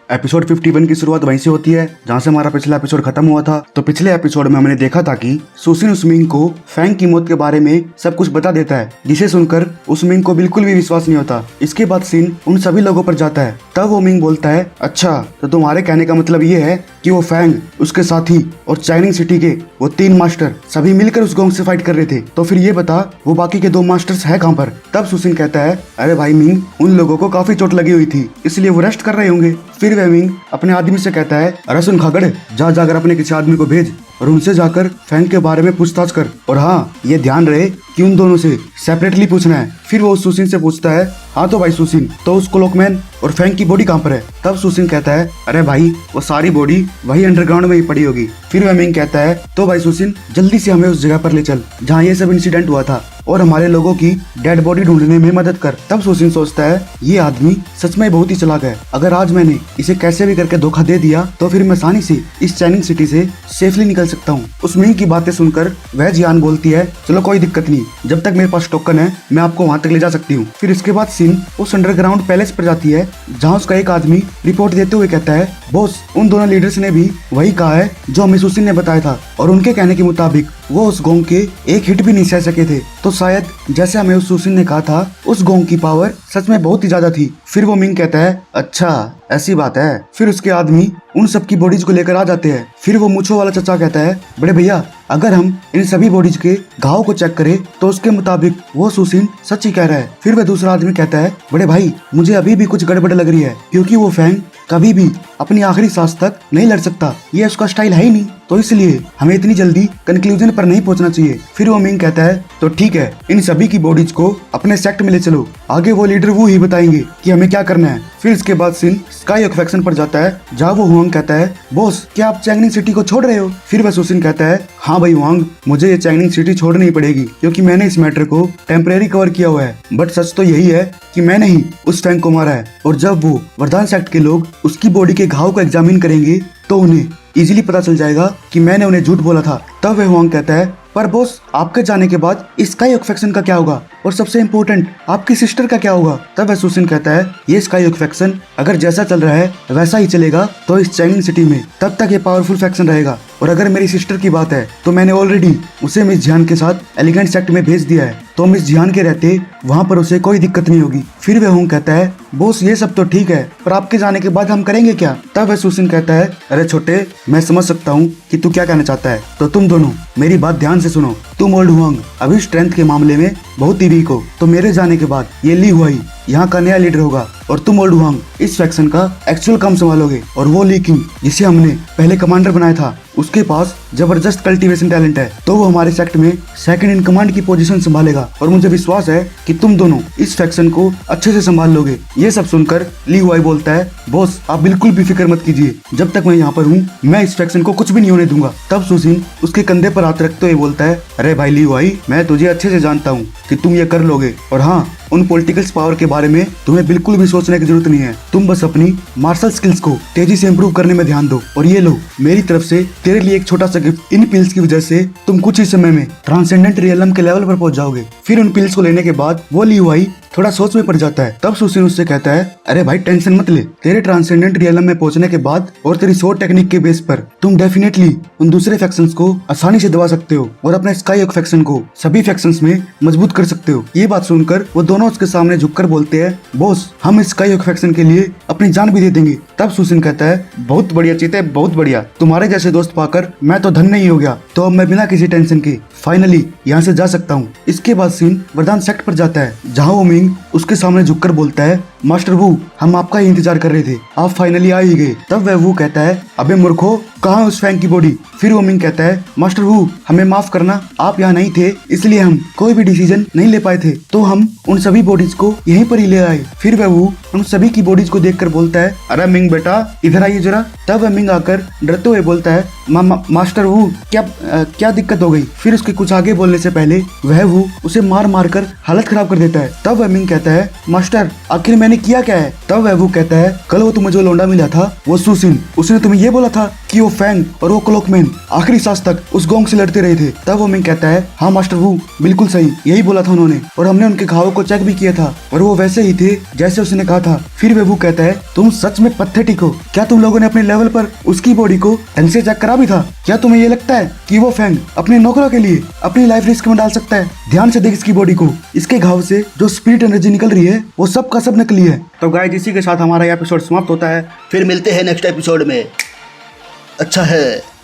Episode 51 की शुरुआत वहीं से होती है जहाँ से हमारा पिछला एपिसोड खत्म हुआ था। तो पिछले एपिसोड में हमने देखा था कि सुसिन उसमिंग को फैंग की मौत के बारे में सब कुछ बता देता है, जिसे सुनकर उसमिंग को बिल्कुल भी विश्वास नहीं होता। इसके बाद सीन उन सभी लोगों पर जाता है। तब वो मिंग बोलता है, अच्छा तो तुम्हारे कहने का मतलब ये है कि वो फैंग, उसके साथी और चाइनिंग सिटी के वो 3 मास्टर सभी मिलकर उस गोंग से फाइट कर रहे थे। तो फिर ये बता वो बाकी के 2 मास्टर्स है कहाँ पर? तब सुसिन कहता है, अरे भाई मिंग, उन लोगों को काफी चोट लगी हुई थी, इसलिए वो रेस्ट कर रहे होंगे। फिर वह मिंग अपने आदमी से कहता है, अरे सुन खागड़, जा जाकर अपने किसी आदमी को भेज और उनसे जाकर फैंग के बारे में पूछताछ कर। और हाँ, ये ध्यान रहे कि उन दोनों से सेपरेटली पूछना है। फिर वो सुसिन से पूछता है, हाँ तो भाई सुसिन, तो उस क्लॉकमैन और फैंग की बॉडी कहाँ पर है? तब सुसिन कहता है, अरे भाई वो सारी बॉडी वही अंडरग्राउंड में ही पड़ी होगी। फिर वह मिंग कहता है, तो भाई सुसिन, जल्दी से हमें उस जगह पर ले चल जहाँ ये सब इंसिडेंट हुआ था और हमारे लोगों की डेड बॉडी ढूंढने में मदद कर। तब सुसिन सोचता है, ये आदमी सच में बहुत ही चालाक है। अगर आज मैंने इसे कैसे भी करके धोखा दे दिया तो फिर मैं आसानी से इस चाइनिंग सिटी से सेफली निकल सकता हूँ। उस मिंग की बातें सुनकर वह जियान बोलती है, चलो कोई दिक्कत नहीं, जब तक मेरे पास टोकन है मैं आपको वहाँ तक ले जा सकती हूँ। फिर इसके बाद सीन उस अंडरग्राउंड पैलेस पर जाती है जहाँ उसका एक आदमी रिपोर्ट देते हुए कहता है, बॉस, उन दोनों लीडर्स ने भी वही कहा है जो हमें सुसिन ने बताया था और उनके कहने के मुताबिक वो उस गोंग के एक हिट भी नहीं सह सके थे। तो शायद जैसे हमें उस सुसिन ने कहा था, उस गोंग की पावर सच में बहुत ही ज्यादा थी। फिर वो मिंग कहता है, अच्छा ऐसी बात है। फिर उसके आदमी उन सब की बॉडीज को लेकर आ जाते हैं। फिर वो मूंछों वाला चचा कहता है, बड़े भैया, अगर हम इन सभी बॉडीज के घाव को चेक करें तो उसके मुताबिक वो सुसिन सच ही कह रहा है। फिर वह दूसरा आदमी कहता है, बड़े भाई, मुझे अभी भी कुछ गड़बड़ लग रही है, क्योंकि वो फैंग कभी भी अपनी आखिरी सांस तक नहीं लड़ सकता, ये उसका स्टाइल है ही नहीं, तो इसलिए हमें इतनी जल्दी कंक्लूजन पर नहीं पहुंचना चाहिए। फिर वो मिंग कहता है, तो ठीक है, इन सभी की बॉडीज को अपने सेक्ट में ले चलो, आगे वो लीडर वो ही बताएंगे कि हमें क्या करना है। फिर इसके बाद सीन स्काई एक्सपेक्शन पर जाता है जहाँ वो हुआंग कहता है, बॉस, क्या आप चाइनिंग सिटी को छोड़ रहे हो? फिर वह सुसिन कहता है, हाँ भाई हुआंग, मुझे ये चाइनिंग सिटी छोड़नी ही पड़ेगी, क्योंकि मैंने इस मैटर को टेम्परेरी कवर किया हुआ है, बट सच तो यही है कि मैंने ही उस फैंग को मारा है। और जब वो वरदान सेक्ट के लोग उसकी बॉडी के घाव को एग्जामिन करेंगे तो उन्हें इजीली पता चल जाएगा कि मैंने उन्हें झूठ बोला था। तब वह हुआंग कहता है, पर बॉस, आपके जाने के बाद स्काई एक्सपेक्शन का क्या होगा, और सबसे इम्पोर्टेंट आपकी सिस्टर का क्या होगा? तब वह सुसिन कहता है, ये स्काई एक्सपेक्शन अगर जैसा चल रहा है वैसा ही चलेगा तो इस चाइनिंग सिटी में तब तक ये पावरफुल फैक्शन रहेगा। और अगर मेरी सिस्टर की बात है तो मैंने ऑलरेडी उसे मिस जियान के साथ एलिगेंट सेक्ट में भेज दिया है, तो मिस जियान के रहते वहाँ पर उसे कोई दिक्कत नहीं होगी। फिर वह हुंग कहता है, बॉस, ये सब तो ठीक है, पर आपके जाने के बाद हम करेंगे क्या? तब वह सुसिन कहता है, अरे छोटे, मैं समझ सकता हूँ कि तू क्या कहना चाहता है, तो तुम दोनों मेरी बात ध्यान से सुनो। तुम ओल्ड हुआंग अभी स्ट्रेंथ के मामले में बहुत ही वीक हो, तो मेरे जाने के बाद ये ली हुआई यहाँ का नया लीडर होगा और तुम ओल्ड हुआंग इस फैक्शन का एक्चुअल काम संभालोगे। और वो ली किंग, जिसे हमने पहले कमांडर बनाया था, उसके पास जबरदस्त कल्टीवेशन टैलेंट है, तो वो हमारे सेक्ट में सेकंड इन कमांड की पोजीशन संभालेगा और मुझे विश्वास है कि तुम दोनों इस फैक्शन को अच्छे से संभाल लोगे। ये सब सुनकर ली हुआई बोलता है, बॉस, आप बिल्कुल भी फिक्र मत कीजिए, जब तक मैं यहाँ पर हूँ मैं इस फैक्शन को कुछ भी नहीं होने दूंगा। तब सुसिन उसके कंधे पर हाथ रखते हुए बोलता है, अरे भाई ली हुआई, मैं तुझे अच्छे से जानता हूँ कि तुम ये कर लोगे, और हाँ, उन पॉलिटिकल्स पावर के बारे में तुम्हें बिल्कुल भी सोचने की जरूरत नहीं है, तुम बस अपनी मार्शल स्किल्स को तेजी से इम्प्रूव करने में ध्यान दो। और ये लो, मेरी तरफ से तेरे लिए एक छोटा सा गिफ्ट, इन पिल्स की वजह से तुम कुछ ही समय में ट्रांसेंडेंट रियलम के लेवल पर पहुंच जाओगे। फिर उन पिल्स को लेने के बाद वो ली हुआई थोड़ा सोच में पड़ जाता है। तब सुसिन उससे कहता है, अरे भाई टेंशन मत ले, तेरे ट्रांसेंडेंट रियलम में पहुंचने के बाद और तेरी शॉर्ट टेक्निक के बेस पर तुम डेफिनेटली उन दूसरे फैक्शंस को आसानी से दबा सकते हो और अपने स्काई फैक्शन को सभी फैक्शंस में मजबूत कर सकते हो। ये बात सुनकर वो दोनों उसके सामने झुककर बोलते हैं, बॉस, हम इस स्काई फैक्शन के लिए अपनी जान भी दे देंगे। तब सुसिन कहता है, बहुत बढ़िया चीते, बहुत बढ़िया, तुम्हारे जैसे दोस्त पाकर मैं तो धन्य ही हो गया, तो अब मैं बिना किसी टेंशन के फाइनली यहाँ से जा सकता हूँ। इसके बाद सीन वरदान सेक्ट पर जाता है जहाँ वो मिंग उसके सामने झुककर बोलता है, मास्टर वू, हम आपका ही इंतजार कर रहे थे, आप फाइनली आ ही गए। तब वह वू कहता है, अबे मूर्खो, कहाँ है उस फैंग की बॉडी? फिर वो मिंग कहता है, मास्टर वू, हमें माफ करना, आप यहाँ नहीं थे इसलिए हम कोई भी डिसीजन नहीं ले पाए थे, तो हम उन सभी बॉडीज को यहीं पर ही ले आए। फिर वह वू उन सभी की बॉडीज को देखकर बोलता है, अरे मिंग बेटा, इधर आइए जरा। तब वह मिंग आकर डरते हुए बोलता है, मास्टर वू, क्या दिक्कत हो गई? फिर उसके कुछ आगे बोलने से पहले वह वू उसे मार मार कर हालत खराब कर देता है। तब वह मिंग कहता है, मास्टर, आखिर मैंने किया क्या है? तब वह वू कहता है, कल वो तुम्हें जो लौंडा मिला था वो सुसिन, उसने तुम्हें ये बोला था कि वो फैंग और वो क्लॉकमैन आखिरी सांस तक उस गोंग से लड़ते रहे थे। तब वो मिंग कहता है, हाँ मास्टर वू, बिल्कुल सही, यही बोला था उन्होंने, और हमने उनके घावों को चेक भी किया था और वो वैसे ही थे जैसे उसने कहा था। फिर वे वू कहता है, तुम सच में पत्थेटिक हो। क्या तुम लोगों ने अपने लेवल पर उसकी बॉडी को ढंग से चेक करा भी था? क्या तुम्हें ये लगता है कि वो फैंग अपने नौकरों के लिए अपनी लाइफ रिस्क में डाल सकता है? ध्यान से देख इसकी बॉडी को, इसके घाव से जो स्पिरिट एनर्जी निकल रही है वो सब का सब नकली है। तो गाइस, इसी के साथ हमारा एपिसोड समाप्त होता है। फिर मिलते हैं नेक्स्ट एपिसोड में। अच्छा है।